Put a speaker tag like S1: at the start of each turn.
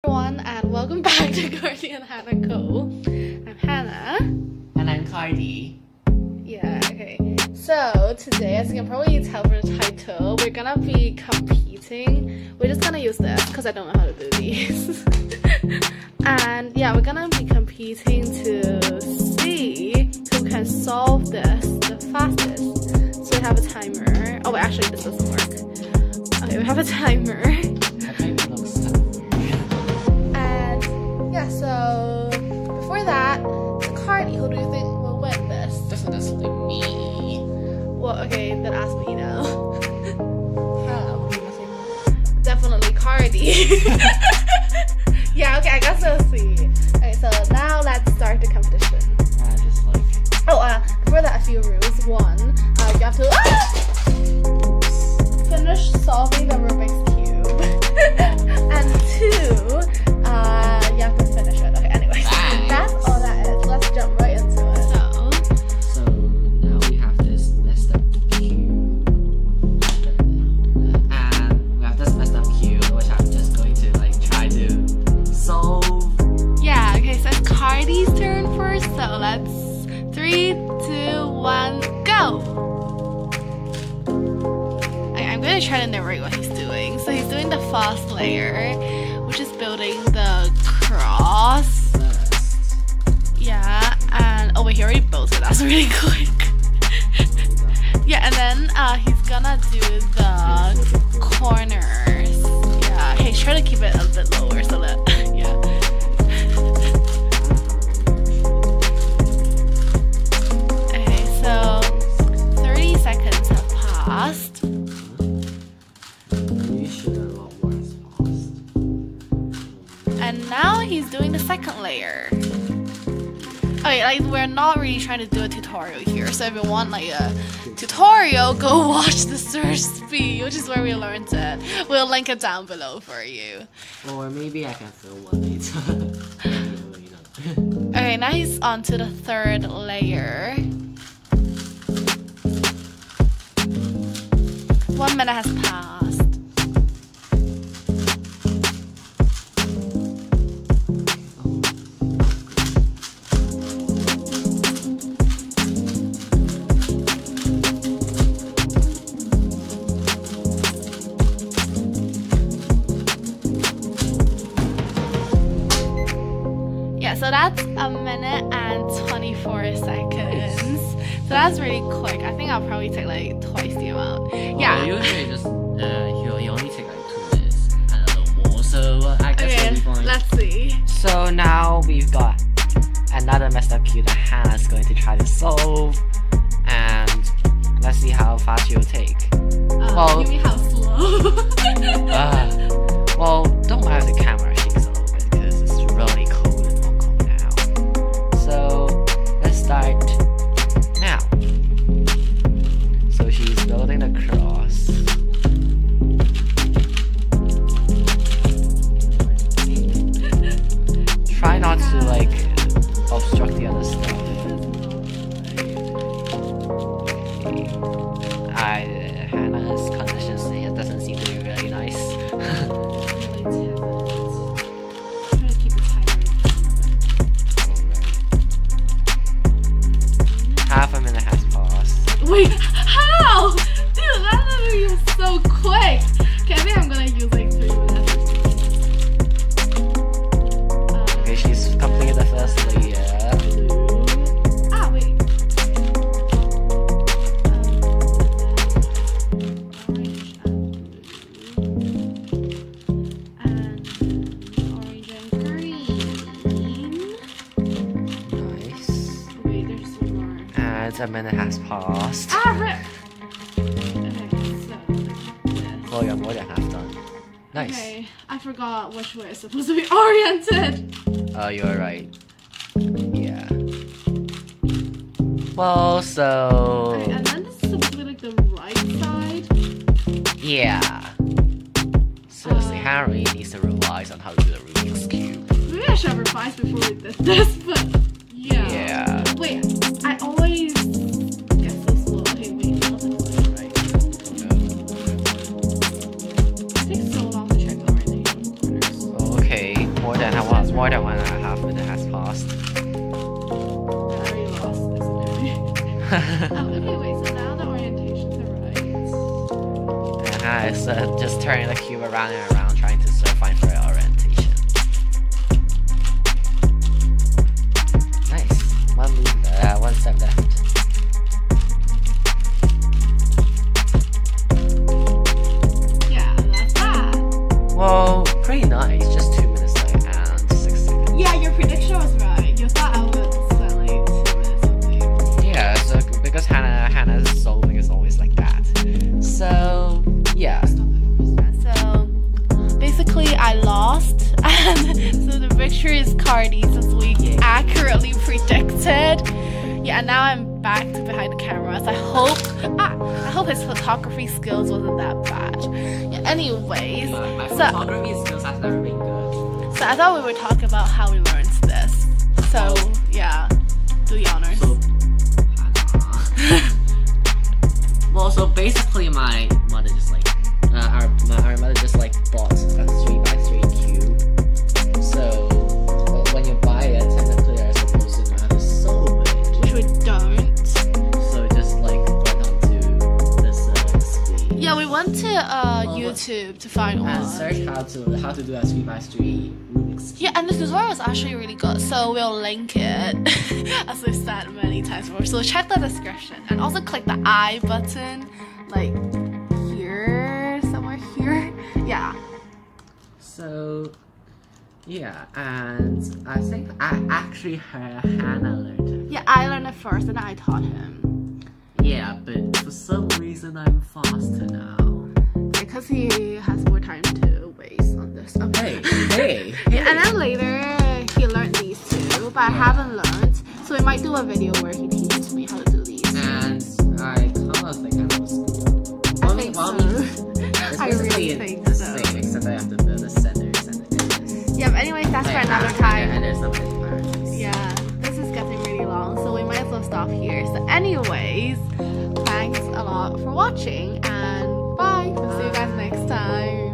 S1: Everyone, and welcome back to Cardi and Hannah Co. I'm Hannah.
S2: And I'm Cardi.
S1: Yeah, okay. So today, as you can probably tell from the title, we're gonna be competing. We're just gonna use this because I don't know how to do these. And yeah, we're gonna be competing to see who can solve this the fastest. So we have a timer. Oh wait, actually this doesn't work. Okay, we have a timer. Yeah, so before that, Cardi, who do you think will win this?
S2: Definitely me.
S1: Well, okay, then ask me now. Definitely Cardi. Yeah, okay, I guess we'll see. Okay, so now let's start the competition. Before that, a few rules. One, you have to finish solving the Rubik's Cube. And two, you have to finish it. Okay, anyways, that's all that is. Let's jump right into it.
S2: So now we have this messed up cube. And we have this messed up cube, which I'm just going to try to solve.
S1: Yeah, okay, so it's Cardi's turn first. So let's 3, 2, 1, go! I'm gonna try to narrate what he's doing. So he's doing the first layer, which is building the cross. Yeah, and oh wait, he already built it. That's really quick. Yeah, and then he's gonna do the corners. Yeah, okay, try to keep it a bit lower so that yeah. Okay, so 30 seconds have passed. And now he's doing the second layer. Okay, we're not really trying to do a tutorial here. So if you want a tutorial, go watch the Surge Speed, which is where we learned it. We'll link it down below for you.
S2: Or maybe I can film one later.
S1: Okay, now he's on to the third layer. 1 minute has passed. So that's 1 minute and 24 seconds. So that's really quick. I think I'll probably take twice the amount. Yeah.
S2: Usually just you only take 2 minutes and a little more. So I guess it'll be fine.
S1: Let's see.
S2: So now we've got another messed up cube that Hannah's going to try to solve, and let's see how fast you'll take.
S1: Well, you mean how slow?
S2: Well, don't mind if the camera shakes a little bit because it's really cold. Start now. So she's building a cross. Try not to obstruct the other stuff. Hannah's conditions, it doesn't seem to be really nice. Half a minute has passed.
S1: Wait, how? Dude, that literally was so quick. Okay, I think I'm gonna use 3 minutes.
S2: Okay, she's completed the first layer.
S1: Wait. Orange and green.
S2: Nice.
S1: Wait, there's 3 more.
S2: And 1 minute has passed.
S1: Rip! Okay, so this.
S2: Well, you're more than half done. Nice.
S1: Okay, I forgot which way it's supposed to be oriented.
S2: Oh, you're right. Yeah. Well, so...
S1: Okay, and then this is supposed to be the right side.
S2: Yeah. Seriously, Hannah really needs to revise on how to do the Rubik's Cube.
S1: Maybe I should have revised before we did this, but yeah.
S2: Yeah.
S1: Wait, I always get so slow. Okay, wait, I wasn't doing it right. It takes so long to check the orientation corners.
S2: Okay. more than 1.5 minutes has passed.
S1: I already lost this movie. Okay, wait, so now the orientations are right.
S2: And I just turning the cube around and around, trying to find for orientation. Nice. One step left.
S1: Yeah, that's that.
S2: Well, pretty nice. Just 2 minutes and 6 seconds.
S1: Yeah, your prediction was right. You thought I would spend like 2 minutes something.
S2: Yeah, so because Hannah's solving is always like that. So yeah.
S1: So basically I lost, and so the victory is Cardi since we accurately predicted. Yeah, and now I'm back to behind the cameras. I hope his photography skills wasn't that bad. Yeah, anyways,
S2: My photography skills has never been good.
S1: So I thought we would talk about how we learned this. So yeah, do the honors.
S2: Well, so basically my mother just like our mother just like bought a 3x3 cube. So when you buy it, technically you're supposed to know how to solve it,
S1: Which we don't.
S2: so it just like went onto this screen.
S1: Yeah, we went to YouTube to find one.
S2: And search how to do a 3x3 Rubik's cube.
S1: Yeah, and the tutorial is actually really good, so we'll link it as we've said many times before. So check the description and also click the I button, like here, somewhere here. Yeah.
S2: So yeah, and I think I actually heard Hannah learned it.
S1: Yeah, I learned it first and I taught him.
S2: Yeah, but for some reason I'm faster now.
S1: Because he has more time to waste on this. Okay.
S2: Hey.
S1: Yeah, and then later he learned these two, but I haven't learned. So we might do a video where he teaches me how to do these.
S2: And I kind of think I know school.
S1: I think so. I really think so.
S2: Same, except I have to build the centers and the edges.
S1: Yeah, but anyways, that's for another time.
S2: And there's something priorities.
S1: Yeah, this is getting really long, so we might as well stop here. So anyways, thanks a lot for watching, and bye. We'll see you guys next time.